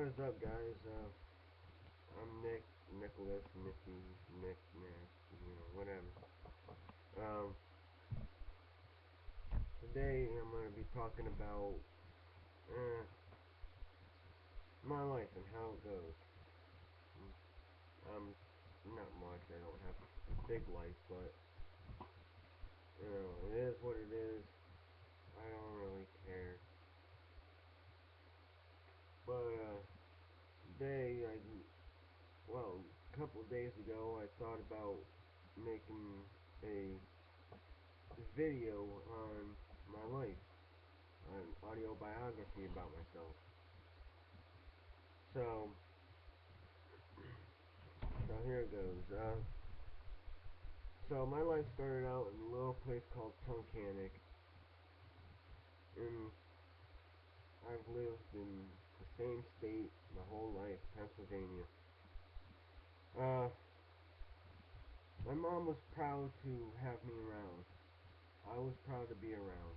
What is up, guys? I'm Nick, Nicholas, Nicky, Nick, whatever. Um, Today I'm going to be talking about uh, my life and how it goes. Not much. I don't have a big life, but it is what it is. I don't really care. But today, a couple of days ago, I thought about making a video on my life, an audio biography about myself. So, so here it goes. So my life started out in a little place called cant, and I've lived in the same state my whole life, Pennsylvania. Uh, my mom was proud to have me around. I was proud to be around.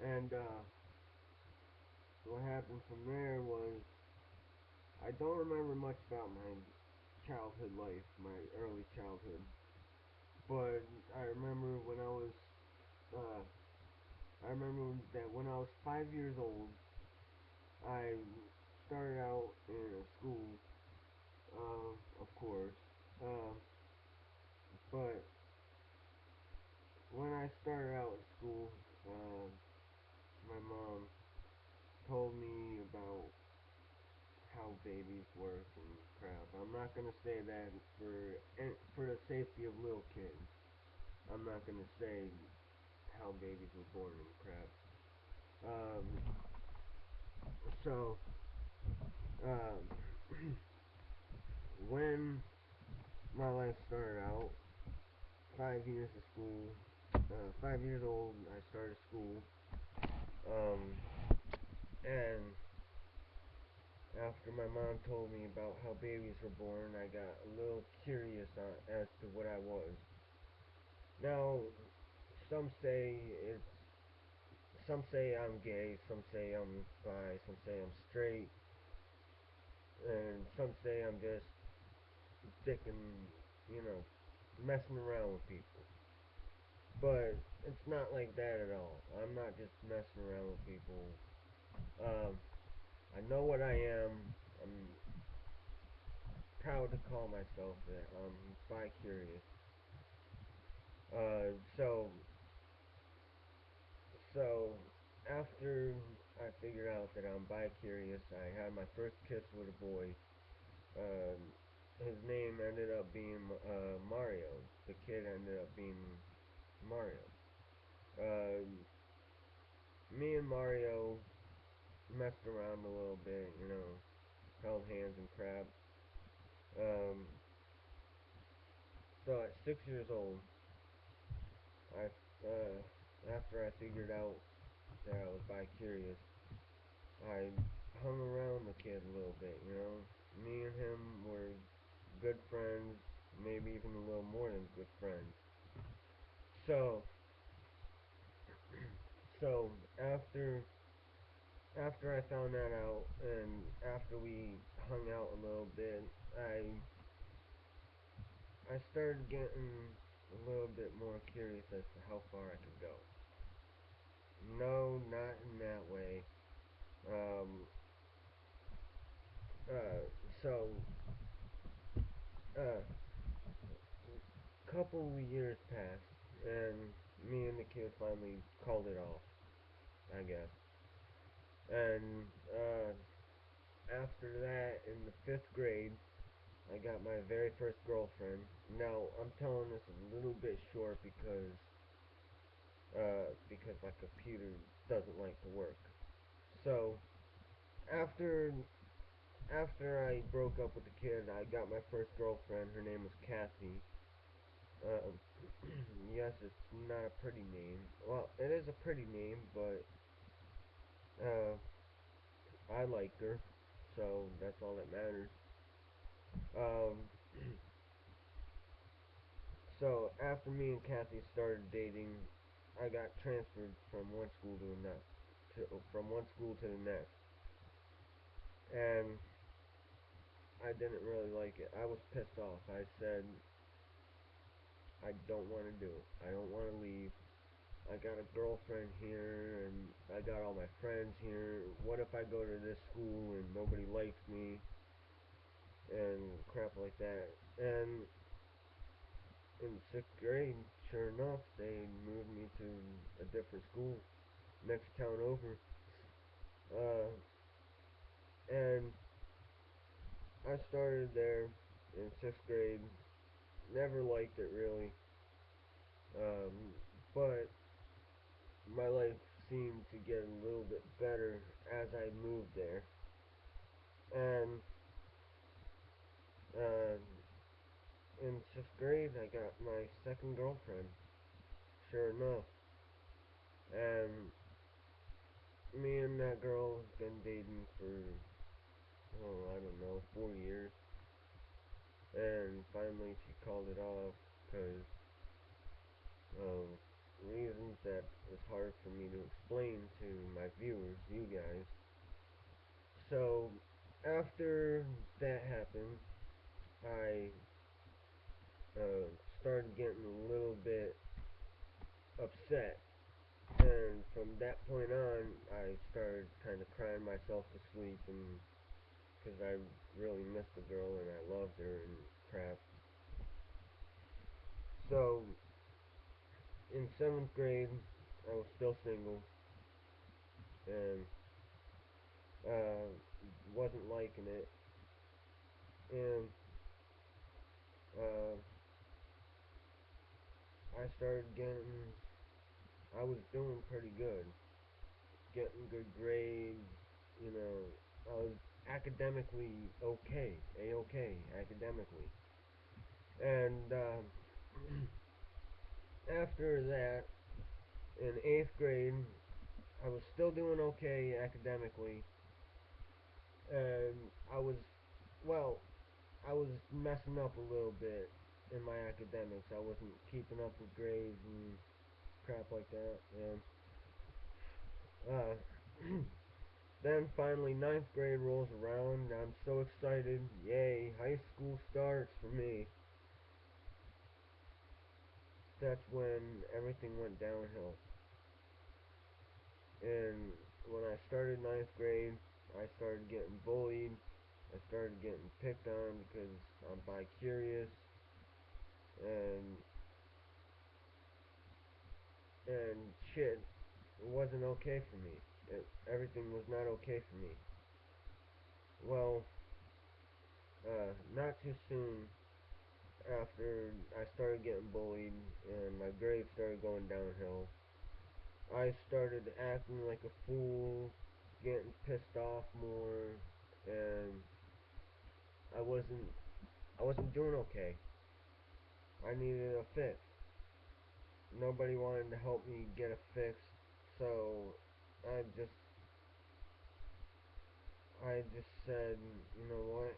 And what happened from there was I don't remember much about my childhood life, my early childhood. But I remember when uh, I remember that when I was 5 years old, I started out in a school, of course. Uh, but when I started out in school, uh, my mom told me about how babies work and crap. I'm not gonna say that for the safety of little kids. I'm not gonna say how babies were born and crap. Um, so um, when my life started out, 5 years of school, 5 years old, I started school, um, and after my mom told me about how babies were born, I got a little curious as to what I was. Now, some say it's some say I'm gay, some say I'm bi, some say I'm straight, and some say I'm just dicking, messing around with people. But it's not like that at all. I'm not just messing around with people. Um, I know what I am. I'm proud to call myself that. I'm bi-curious. Uh, so, so after I figured out that I'm bi-curious, I had my first kiss with a boy. His name ended up being Mario. The kid ended up being Mario. Uh, Me and Mario messed around a little bit, held hands and crap. Um, so at 6 years old, I after I figured out that I was bi-curious, I hung around the kid a little bit. Me and him were good friends, maybe even a little more than good friends. So, so after I found that out, and after we hung out a little bit, I started getting a little bit more curious as to how far I could go. No, not in that way. Um, uh, so, uh, couple years passed, and me and the kid finally called it off, I guess. And after that, in the 5th grade, I got my very first girlfriend. Now, I'm telling this a little bit short because my computer doesn't like to work. So, after after I broke up with the kid, I got my first girlfriend. Her name was Kathy. Uh, yes, it's not a pretty name. Well, it is a pretty name, but uh, I liked her, so that's all that matters. Um, so after me and Kathy started dating, I got transferred from one school to the next. From one school to the next. and I didn't really like it. I was pissed off. I said, I don't want to do it. I don't want to leave. I got a girlfriend here, and I got all my friends here. What if I go to this school and nobody likes me, and crap like that? And in sixth grade, sure enough, they moved me to a different school next town over. Uh, and I started there in sixth grade. Never liked it really, um, but my life seemed to get a little bit better as I moved there. And uh, in sixth grade, I got my second girlfriend. Sure enough, and me and that girl have been dating for I don't know 4 years. And finally, she called it off because of reasons that is hard for me to explain to my viewers, you guys. So after that happened, I uh, started getting a little bit upset. And from that point on, I started kind of crying myself to sleep, and because I really missed the girl and I loved her and crap. So in seventh grade, I was still single and uh, wasn't liking it, and uh, I started getting. I was doing pretty good, getting good grades. You know, I was academically okay, a-okay academically, and after that, in eighth grade, I was still doing okay academically, and well, I was messing up a little bit in my academics. I wasn't keeping up with grades and crap like that. And uh, then finally, ninth grade rolls around. And I'm so excited! Yay! High school starts for me. That's when everything went downhill. And when I started ninth grade, I started getting bullied. I started getting picked on because I'm bi-curious, and shit wasn't okay for me. Everything was not okay for me. Well, not too soon after I started getting bullied and my grades started going downhill, I started acting like a fool, getting pissed off more, and I wasn't I wasn't doing okay. I needed a fix. Nobody wanted to help me get a fix, so I just I just said, you know what?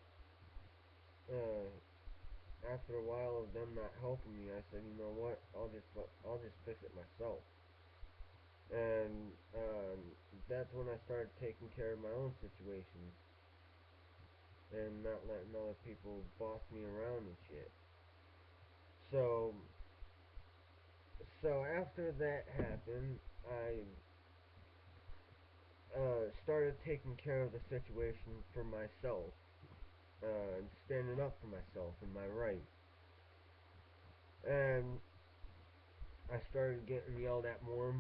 After a while of them not helping me, I said, you know what? I'll just fix it myself. And that's when I started taking care of my own situations and not letting other people boss me around and shit. So after that happened, I started taking care of the situation for myself, and standing up for myself and my rights. And I started getting yelled at more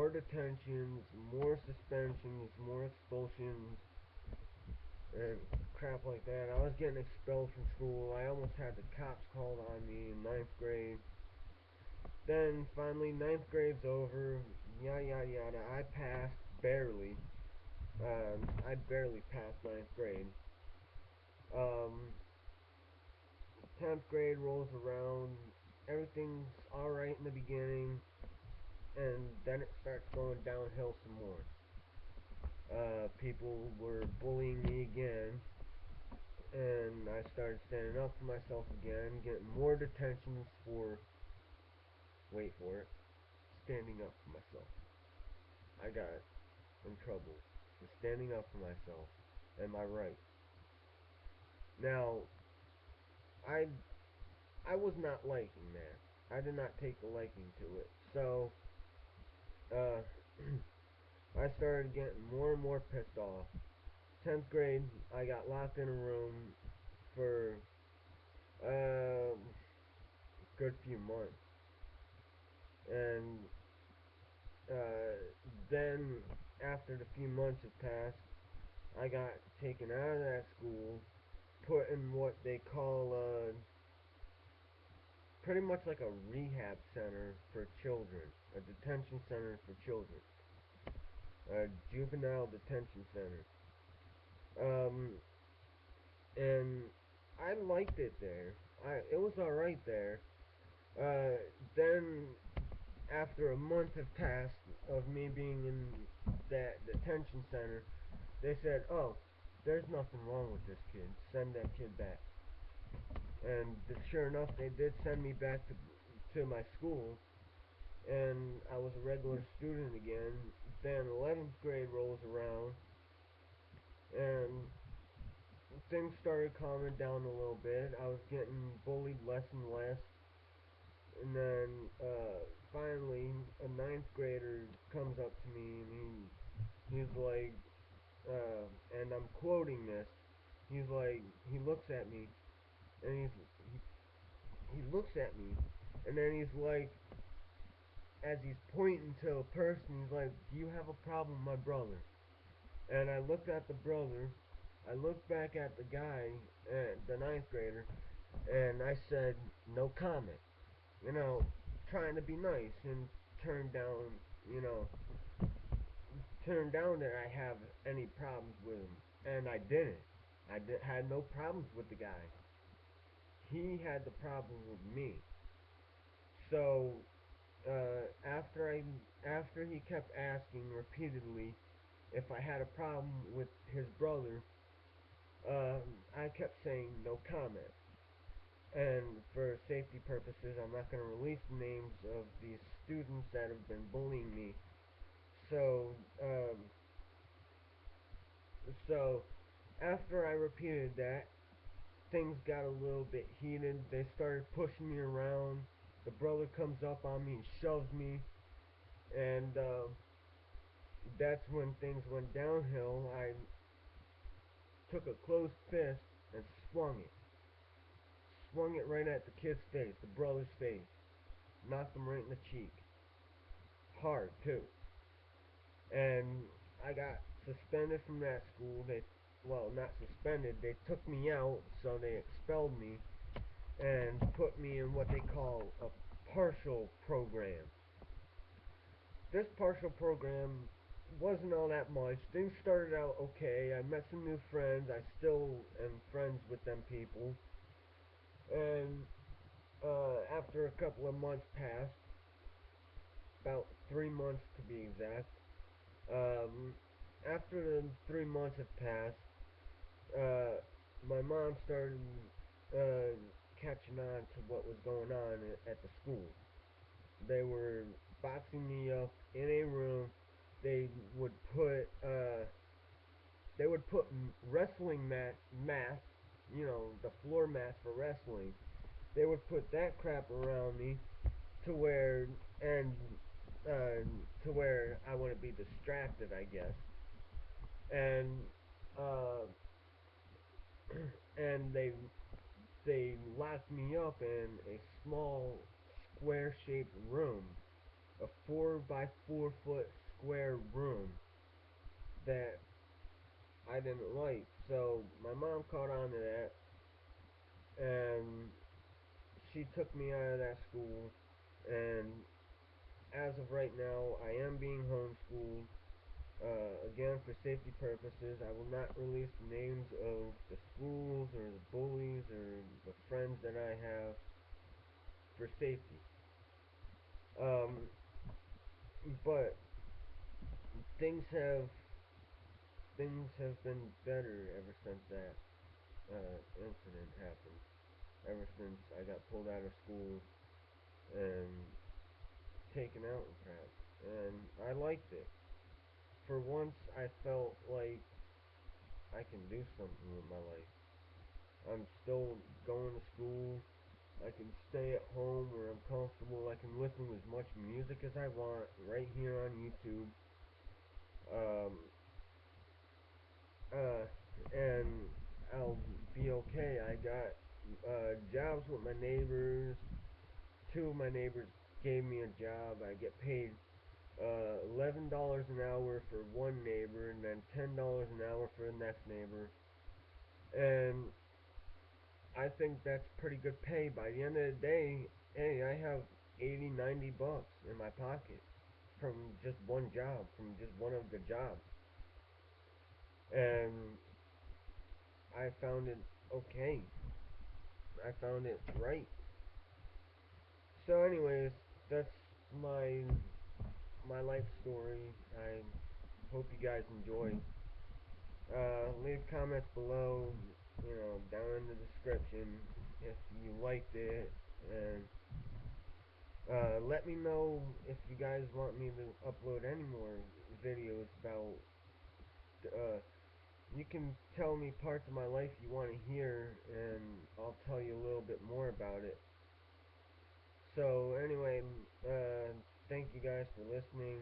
detentions, more suspensions, more expulsions, and crap like that. I was getting expelled from school. I almost had the cops called on me in ninth grade. Then finally, ninth grade's over. Yada yada yada. I passed barely. I barely passed ninth grade. Um, 10th grade rolls around. Everything's alright in the beginning, and then it starts going downhill some more. People were bullying me again, and I started standing up for myself again, getting more detentions for, wait for it, standing up for myself. I got in trouble for standing up for myself. Am I right? Now, I I was not liking that. I did not take a liking to it. So, uh, I started getting more and more pissed off. 10th grade, I got locked in a room for a good few months. And uh, then, after the few months had passed, I got taken out of that school, put in what they call pretty much like a rehab center for children, a detention center for children, a juvenile detention center. Um, and I liked it there. It was all right there. Then after a month had passed of me being in that detention center, they said, "Oh, there's nothing wrong with this kid. Send that kid back." And sure enough, they did send me back to my school, and I was a regular student again. Then 11th grade rolls around, and things started calming down a little bit. I was getting bullied less and less, and then finally, a ninth grader comes up to me, and he's like, and I'm quoting this. He's like, he looks at me, and he looks at me, and then he's like, as he's pointing to a person, he's like, "Do you have a problem with my brother?" And I looked at the brother, I looked back at the guy, the ninth grader, and I said, "No comment." You know, trying to be nice and turn down, you know, turn down that I have any problems with him. And I didn't. Had no problems with the guy. He had the problem with me. So after he kept asking repeatedly if I had a problem with his brother, I kept saying no comment. And for safety purposes, I'm not going to release the names of these students that have been bullying me. So, um, so after I repeated that, things got a little bit heated. They started pushing me around. The brother comes up on me and shoves me, and that's when things went downhill. I took a closed fist and swung it right at the kid's face, the brother's face, knocked him right in the cheek, hard too. And I got suspended from that school. Well, not suspended. They took me out, so they expelled me and put me in what they call a partial program. This partial program wasn't all that much. Things started out okay. I met some new friends. I still am friends with them people. And after a couple of months passed, about 3 months to be exact, um, after the 3 months had passed, uh, my mom started uh, catching on to what was going on at the school. They were boxing me up in a room. They would put uh, they would put wrestling mats, you know, the floor mats for wrestling. They would put that crap around me to where and uh, to where I wouldn't be distracted, I guess. And uh, and they locked me up in a small square-shaped room, a 4 by 4 foot square room that I didn't like. So my mom caught on to that, and she took me out of that school. And as of right now, I am being homeschooled. Again, for safety purposes, I will not release the names of the schools or the bullies or the friends that I have for safety. Um, but things have things have been better ever since that incident happened. Ever since I got pulled out of school and taken out and crap, and I liked it. For once, I felt like I can do something with my life. I'm still going to school. I can stay at home where I'm comfortable. I can listen to as much music as I want right here on YouTube. Um, uh, and I'll be okay. I got jobs with my neighbors. Two of my neighbors gave me a job. I get paid $11 an hour for one neighbor, and then $10 an hour for the next neighbor. And I think that's pretty good pay. By the end of the day, hey, I have 80, $90 in my pocket from just one job, from just one of the jobs. And I found it okay. I found it right. So, anyways, that's my my life story. I hope you guys enjoy. Leave comments below, down in the description if you liked it, and let me know if you guys want me to upload any more videos about. Uh, you can tell me parts of my life you want to hear, and I'll tell you a little bit more about it. So anyway, thank you guys for listening.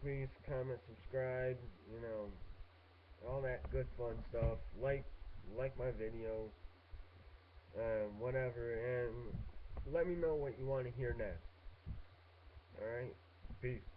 Please comment, subscribe, all that good fun stuff. Like my videos, whatever, and let me know what you want to hear next. All right, peace.